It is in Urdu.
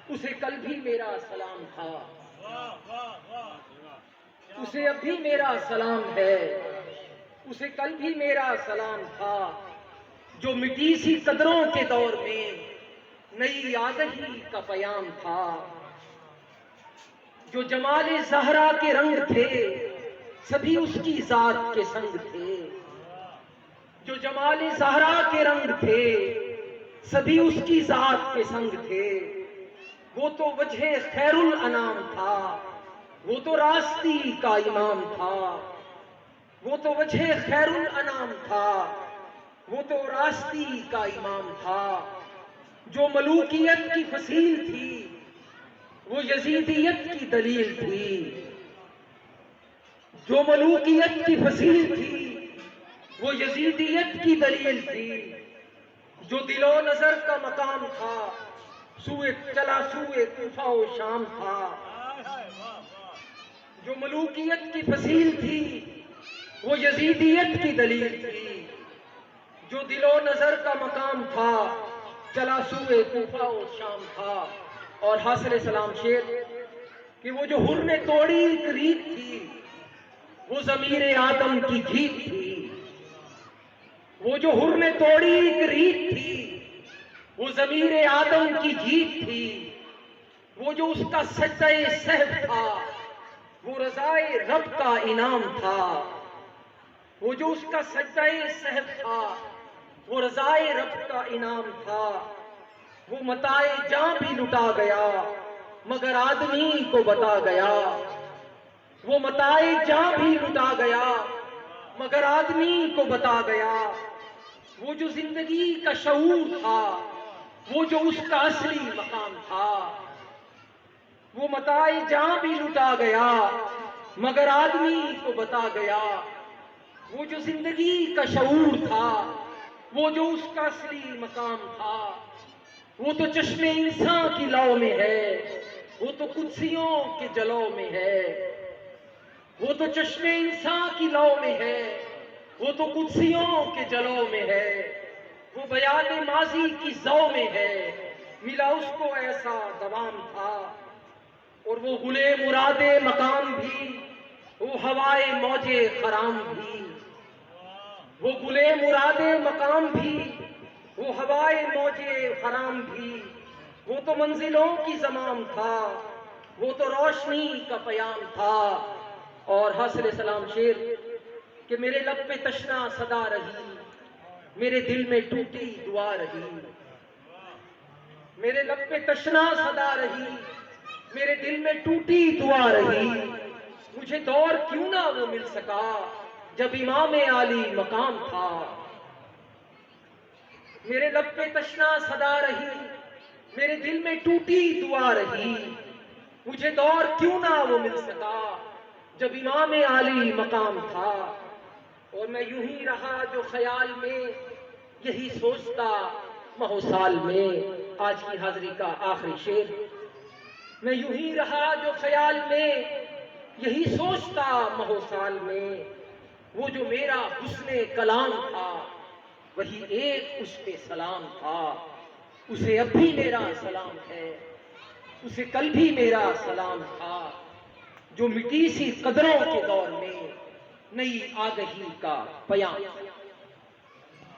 اسے کل بھی میرا سلام تھا، اسے اب بھی میرا سلام ہے، اسے کل بھی میرا سلام تھا، جو مٹی سی قدروں کے دور میں نئی آگہی کا پیام تھا، جو جمال زہرا کے رنگ تھے سبھی اس کی ذات کے سنگ تھے، جو جمال زہرا کے رنگ تھے سبھی اس کی ذات کے سنگ تھے، وہ تو وجہ خیر الانام تھا، وہ تو راستی کا امام تھا، وہ تو وجہ خیر الانام تھا، وہ تو راستی کا امام تھا، جو ملوکیت کی فصیل تھی وہ یزیدیت کی دلیل تھی، جو ملوکیت کی فصیل تھی وہ یزیدیت کی دلیل تھی، جو دل و نظر کا مقام تھا سوئے کوفہ و شام تھا، جو ملوکیت کی فصیل تھی وہ یزیدیت کی دلیل تھی، جو دل و نظر کا مقام تھا چلا سوئے کوفہ و شام تھا۔ اور حاصل سلام شیر کہ وہ جو حر نے توڑی ایک ریت تھی وہ ضمیر آدم کی جیت تھی، وہ جو حر نے توڑی ایک ریت تھی وہ ضمیر آدم کی جیت تھی، وہ جو اس کا سجدہ سہو تھا وہ رضائے رب کا انعام تھا، وہ جو اس کا سجدہ سہو تھا وہ رضائے رب کا انعام تھا، وہ متاع جاں بھی لٹا گیا مگر آدمی کو بتا گیا، وہ متاع جاں بھی لٹا گیا مگر آدمی کو بتا گیا، وہ جو زندگی کا شعور تھا وہ جو اس کا اصلی مقام تھا، وہ متاع جاں بھی لٹا گیا مگر آدمی کو بتا گیا، وہ جو زندگی کا شعور تھا وہ جو اس کا اصلی مقام تھا، وہ تو چشم انسان کی لو میں ہے، وہ تو قدسیوں کے جلو میں ہے، وہ تو چشم انسان کی لو میں ہے، وہ تو قدسیوں کے جلو میں ہے، وہ بیان ماضی کی ضو میں ہے، ملا اس کو ایسا دوام تھا، اور وہ گلے مراد مقام بھی وہ ہوائے موج خرام بھی، وہ گلے مراد مقام بھی وہ ہوائے موج خرام بھی، وہ تو منزلوں کی زمام تھا، وہ تو روشنی کا پیام تھا۔ اور حاصل سلام شیر کہ میرے لب پہ تشنا صدا رہی، میرے دل میں ٹوٹی دعا رہی، میرے لب پہ تشنا صدا رہی، میرے دل میں ٹوٹی دعا رہی، مجھے دور کیوں نہ وہ مل سکا جب امام عالی مقام تھا، میرے لب پہ تشنا صدا رہی، میرے دل میں ٹوٹی دعا رہی، مجھے دور کیوں نہ وہ مل سکا جب امام عالی مقام تھا، اور میں یوں ہی رہا جو خیال میں یہی سوچتا مہو سال میں۔ آج کی حاضری کا آخری شعر، میں یوں ہی رہا جو خیال میں یہی سوچتا مہو سال میں، وہ جو میرا حسن کلام تھا وہی ایک اس پہ سلام تھا، اسے اب بھی میرا سلام ہے، اسے کل بھی میرا سلام تھا، جو مٹی سی قدروں کے دور میں نئی آگہی کا پیام تھا۔